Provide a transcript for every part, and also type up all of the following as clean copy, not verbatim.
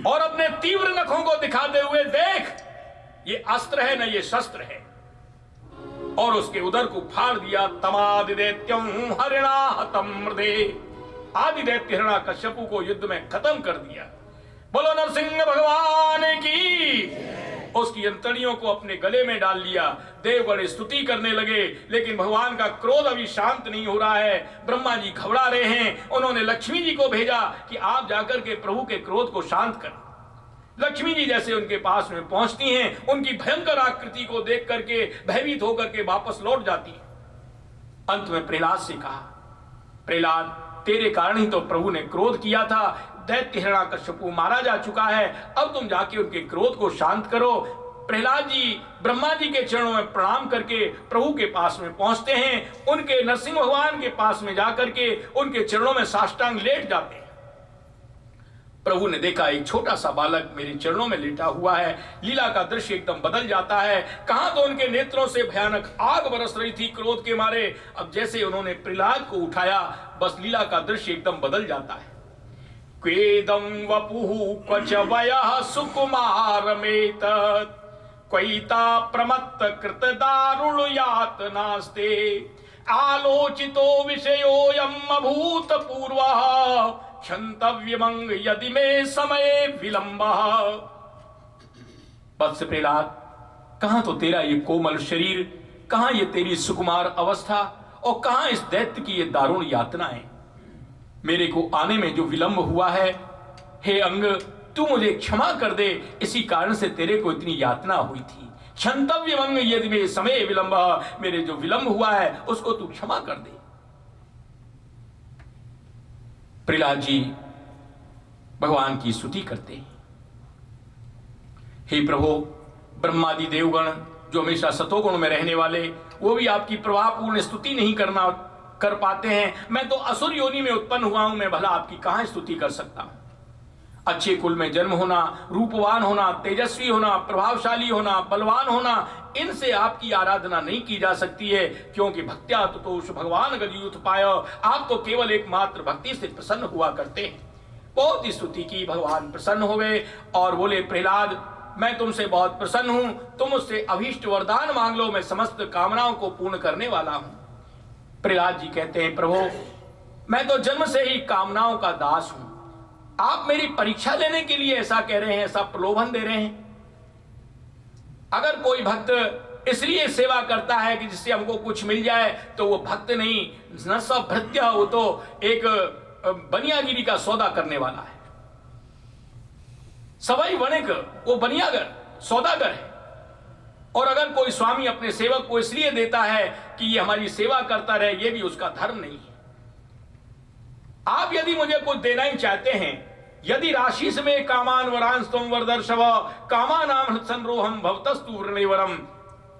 और अपने तीव्र नखों को दिखाते हुए, देख ये अस्त्र है न ये शस्त्र है, और उसके उदर को फाड़ दिया। तमादिदैत्यम हरिणाहतम मृदे, आदिदैत्य हिरण्याकश्यपु को युद्ध में खत्म कर दिया। बोलो नरसिंह भगवान की। उसकी अंतड़ियों को अपने गले में डाल लिया। देवगण स्तुति करने लगे, लेकिन भगवान का क्रोध अभी शांत नहीं हो रहा है। ब्रह्मा जी घबरा रहे हैं। उन्होंने लक्ष्मी जी को भेजा कि आप जाकर के प्रभु के क्रोध को शांत करें। लक्ष्मी जी जैसे उनके पास में पहुंचती हैं, उनकी भयंकर आकृति को देख करके भयभीत होकर के वापस लौट जाती है। अंत में प्रहलाद से कहा, प्रहलाद तेरे कारण ही तो प्रभु ने क्रोध किया था। दैत्य हिरण्याकश्यपु मारा जा चुका है, अब तुम जाके उनके क्रोध को शांत करो। प्रहलाद जी ब्रह्मा जी के चरणों में प्रणाम करके प्रभु के पास में पहुंचते हैं। उनके नरसिंह भगवान के पास में जाकर के उनके चरणों में साष्टांग लेट जाते हैं। प्रभु ने देखा एक छोटा सा बालक मेरे चरणों में लेटा हुआ है। लीला का दृश्य एकदम बदल जाता है। कहां तो उनके नेत्रों से भयानक आग बरस रही थी क्रोध के मारे, अब जैसे उन्होंने प्रहलाद को उठाया, बस लीला का दृश्य एकदम बदल जाता है। क्वेदं वपुः क्वच वयः सुकुमारमेत, क्वैता प्रमत्त कृत दारुण यातनास्ते, आलोचितो विषयोऽयम् अभूतपूर्वः, क्षन्तव्यमंग यदि मे समय विलंबः। वत्स प्रहलाद, कहां तो तेरा ये कोमल शरीर, कहां ये तेरी सुकुमार अवस्था, और कहां इस दैत्य की ये दारुण यातनाएं। मेरे को आने में जो विलंब हुआ है, हे अंग तू मुझे क्षमा कर दे, इसी कारण से तेरे को इतनी यातना हुई थी। क्षन्तव्यमंग यदि मे समय विलंब, मेरे जो विलंब हुआ है उसको तू क्षमा कर दे। प्रहलाद जी भगवान की स्तुति करते हैं। हे प्रभु, ब्रह्मादि देवगण जो हमेशा सतोगुण में रहने वाले, वो भी आपकी प्रभावपूर्ण स्तुति नहीं कर पाते हैं। मैं तो असुर योनि में उत्पन्न हुआ हूं, मैं भला आपकी कहां स्तुति कर सकता हूं। अच्छे कुल में जन्म होना, रूपवान होना, तेजस्वी होना, प्रभावशाली होना, बलवान होना, इनसे आपकी आराधना नहीं की जा सकती है, क्योंकि भक्त्या तुतोष भगवान गतियुत पाय, आप तो केवल एकमात्र भक्ति से प्रसन्न हुआ करते हैं। बहुत ही स्तुति की, भगवान प्रसन्न हो गए और बोले, प्रहलाद मैं तुमसे बहुत प्रसन्न हूं, तुम मुझसे अभीष्ट वरदान मांग लो, मैं समस्त कामनाओं को पूर्ण करने वाला हूं। प्रहलाद जी कहते हैं, प्रभु मैं तो जन्म से ही कामनाओं का दास हूं, आप मेरी परीक्षा लेने के लिए ऐसा कह रहे हैं, ऐसा प्रलोभन दे रहे हैं। अगर कोई भक्त इसलिए सेवा करता है कि जिससे हमको कुछ मिल जाए, तो वो भक्त नहीं, न सब भृत्य, वो तो एक बनियागिरी का सौदा करने वाला है। सवाई वणिक वो बनियागर सौदागर है। और अगर कोई स्वामी अपने सेवक को इसलिए देता है कि ये हमारी सेवा करता रहे, ये भी उसका धर्म नहीं है। आप यदि मुझे कुछ देना ही चाहते हैं, यदि राशि में कामान वरांस तुम वरदर्शव कामानाम संरोहम भवतस्तु वरम,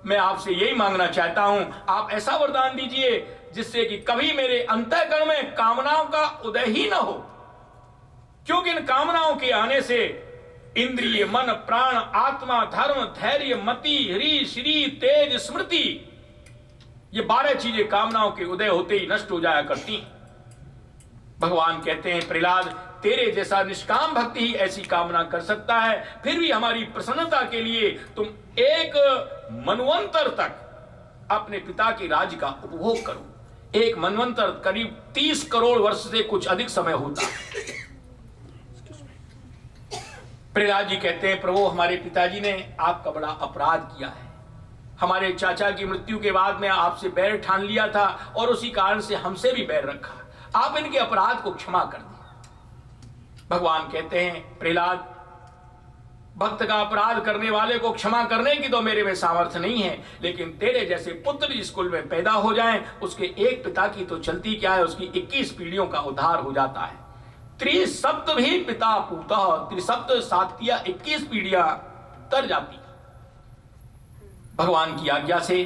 मैं आपसे यही मांगना चाहता हूं, आप ऐसा वरदान दीजिए जिससे कि कभी मेरे अंतःकरण में कामनाओं का उदय ही न हो, क्योंकि इन कामनाओं के आने से इंद्रिय, मन, प्राण, आत्मा, धर्म, धैर्य, मति, ह्री, श्री, तेज, स्मृति, ये 12 चीजें कामनाओं के उदय होते ही नष्ट हो जाया करती हैं। भगवान कहते हैं, प्रहलाद तेरे जैसा निष्काम भक्ति ही ऐसी कामना कर सकता है, फिर भी हमारी प्रसन्नता के लिए तुम एक मनवंतर तक अपने पिता के राज्य का उपभोग करो। एक मनवंतर करीब 30 करोड़ वर्ष से कुछ अधिक समय होता है। प्रहलाद जी कहते हैं, प्रभु हमारे पिताजी ने आपका बड़ा अपराध किया है, हमारे चाचा की मृत्यु के बाद में आपसे बैर ठान लिया था और उसी कारण से हमसे भी बैर रखा, आप इनके अपराध को क्षमा कर दें। भगवान कहते हैं, प्रहलाद भक्त का अपराध करने वाले को क्षमा करने की तो मेरे में सामर्थ्य नहीं है, लेकिन तेरे जैसे पुत्र जिस कुल में पैदा हो जाएं, उसके एक पिता की तो चलती क्या है, उसकी 21 पीढ़ियों का उद्धार हो जाता है। त्रिसप्त भी पिता पूता, त्रिसप्त सातिया 21 पीढ़ियां तर जाती। भगवान की आज्ञा से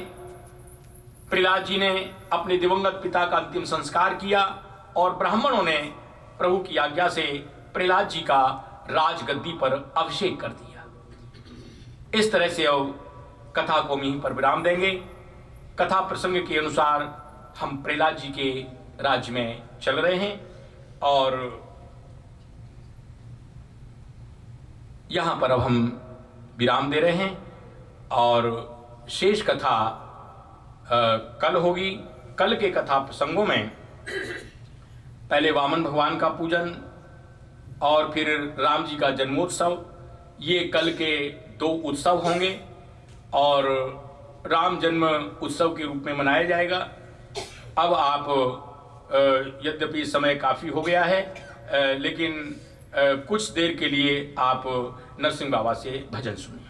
प्रहलाद जी ने अपने दिवंगत पिता का अंतिम संस्कार किया और ब्राह्मणों ने प्रभु की आज्ञा से प्रहलाद जी का राजगद्दी पर अभिषेक कर दिया। इस तरह से अब कथा को यहीं पर विराम देंगे। कथा प्रसंग के अनुसार हम प्रहलाद जी के राज्य में चल रहे हैं और यहाँ पर अब हम विराम दे रहे हैं और शेष कथा कल होगी। कल के कथा प्रसंगों में पहले वामन भगवान का पूजन और फिर राम जी का जन्मोत्सव, ये कल के 2 उत्सव होंगे और राम जन्म उत्सव के रूप में मनाया जाएगा। अब आप यद्यपि समय काफ़ी हो गया है लेकिन कुछ देर के लिए आप नरसिंह बाबा से भजन सुनिए।